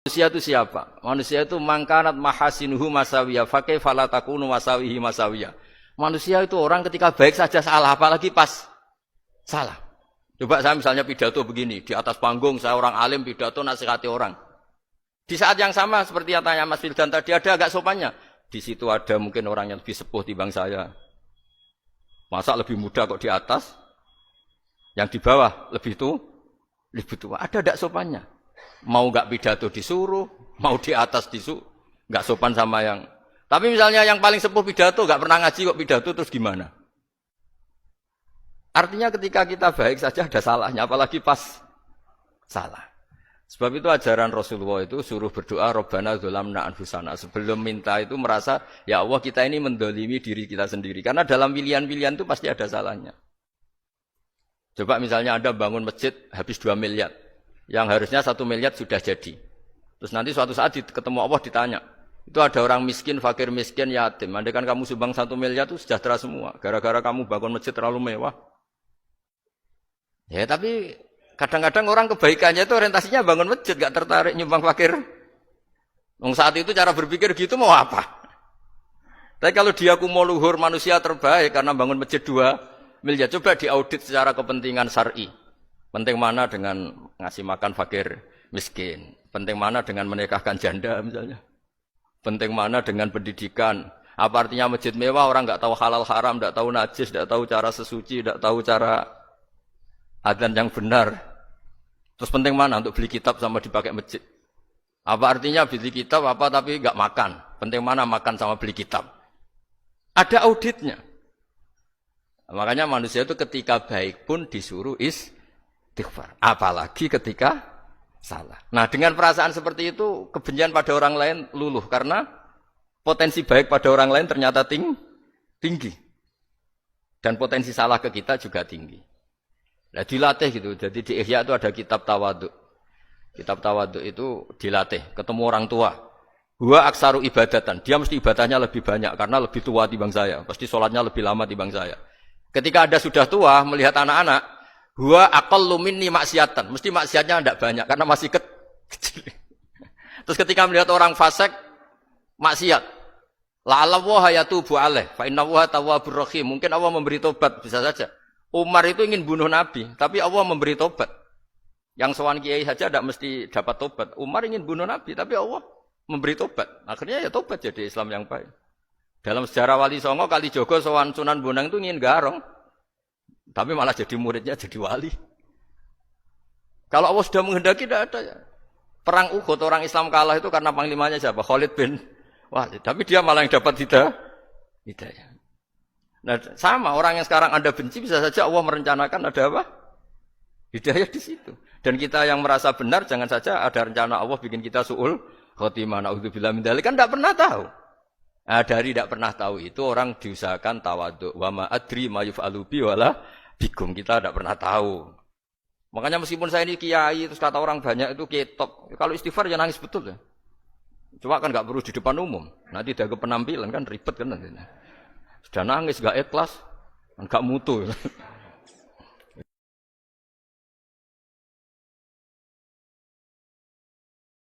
Manusia itu siapa? Manusia itu mangkanat mahasinuhu masawiyah, fakih falatakunu masawihi masawiyah. Manusia itu orang ketika baik saja salah, apalagi pas salah. Coba saya misalnya pidato begini, di atas panggung saya orang alim pidato nasihati orang. Di saat yang sama seperti yang tanya Mas Wildan tadi, ada agak sopannya. Di situ ada mungkin orang yang lebih sepuh timbang saya. Masa lebih muda kok di atas? Yang di bawah lebih tua. Ada agak sopannya. Mau enggak pidato disuruh, mau di atas disuruh, enggak sopan sama yang. Tapi misalnya yang paling sepuh pidato enggak pernah ngaji kok pidato terus gimana? Artinya ketika kita baik saja ada salahnya, apalagi pas salah. Sebab itu ajaran Rasulullah itu suruh berdoa Rabbana dzalamna anfusana. Sebelum minta itu merasa ya Allah kita ini mendolimi diri kita sendiri. Karena dalam pilihan-pilihan itu pasti ada salahnya. Coba misalnya Anda bangun masjid habis 2 miliar. Yang harusnya 1 miliar sudah jadi. Terus nanti suatu saat ketemu Allah ditanya. Itu ada orang miskin, fakir miskin, yatim. Andai kan kamu sumbang 1 miliar itu sejahtera semua. Gara-gara kamu bangun masjid terlalu mewah. Ya tapi kadang-kadang orang kebaikannya itu orientasinya bangun masjid. Gak tertarik nyumbang fakir. Saat itu cara berpikir gitu mau apa? Tapi kalau dia mau luhur manusia terbaik karena bangun masjid 2 miliar. Coba diaudit secara kepentingan syar'i. Penting mana dengan ngasih makan fakir miskin? Penting mana dengan menikahkan janda misalnya? Penting mana dengan pendidikan? Apa artinya masjid mewah orang enggak tahu halal haram, enggak tahu najis, enggak tahu cara sesuci, enggak tahu cara adzan yang benar. Terus penting mana untuk beli kitab sama dipakai masjid? Apa artinya beli kitab apa tapi enggak makan? Penting mana makan sama beli kitab? Ada auditnya. Makanya manusia itu ketika baik pun disuruh istighfar. Apalagi ketika salah. Nah dengan perasaan seperti itu kebencian pada orang lain luluh. Karena potensi baik pada orang lain ternyata tinggi. Dan potensi salah ke kita juga tinggi. Nah dilatih gitu. Jadi di Ihya itu ada kitab tawaduk. Kitab tawaduk itu dilatih. Ketemu orang tua. Huwa aksaru ibadatan. Dia mesti ibadahnya lebih banyak. Karena lebih tua timbang saya. Pasti sholatnya lebih lama timbang saya. Ketika Anda sudah tua melihat anak-anak. Huwa aqallu minni maksiatan. Mesti maksiatnya tidak banyak karena masih kecil. Terus ketika melihat orang fasik maksiat, la'alla wa yatubu alaih fa inna wa tawwabur rahim. Mungkin Allah memberi tobat bisa saja. Umar itu ingin bunuh Nabi, tapi Allah memberi tobat. Yang sowan kiai saja tidak mesti dapat tobat. Umar ingin bunuh Nabi, tapi Allah memberi tobat. Akhirnya ya tobat jadi Islam yang baik. Dalam sejarah Wali Songo Kalijogo sowan Sunan Bonang itu ingin garong. Tapi malah jadi muridnya jadi wali. Kalau Allah sudah menghendaki tidak ada ya. Perang Uhud orang Islam kalah itu karena panglimanya siapa? Khalid bin Walid. Tapi dia malah yang dapat hidayah. Nah sama orang yang sekarang Anda benci bisa saja Allah merencanakan ada apa? Hidayah di situ. Dan kita yang merasa benar jangan saja ada rencana Allah bikin kita su'ul khotimah. Na'udzubillah min dzalik kan tidak pernah tahu. Nah, dari tidak pernah tahu itu orang diusahakan tawaduk. Wa ma adri ma yuf'alu bi wala bikum, kita tidak pernah tahu. Makanya meskipun saya ini kiai terus kata orang banyak itu ketok. Kalau istighfar ya nangis betul ya. Cuma kan enggak perlu di depan umum. Nanti ada penampilan kan ribet kan nanti. Sudah nangis enggak ikhlas, enggak mutu.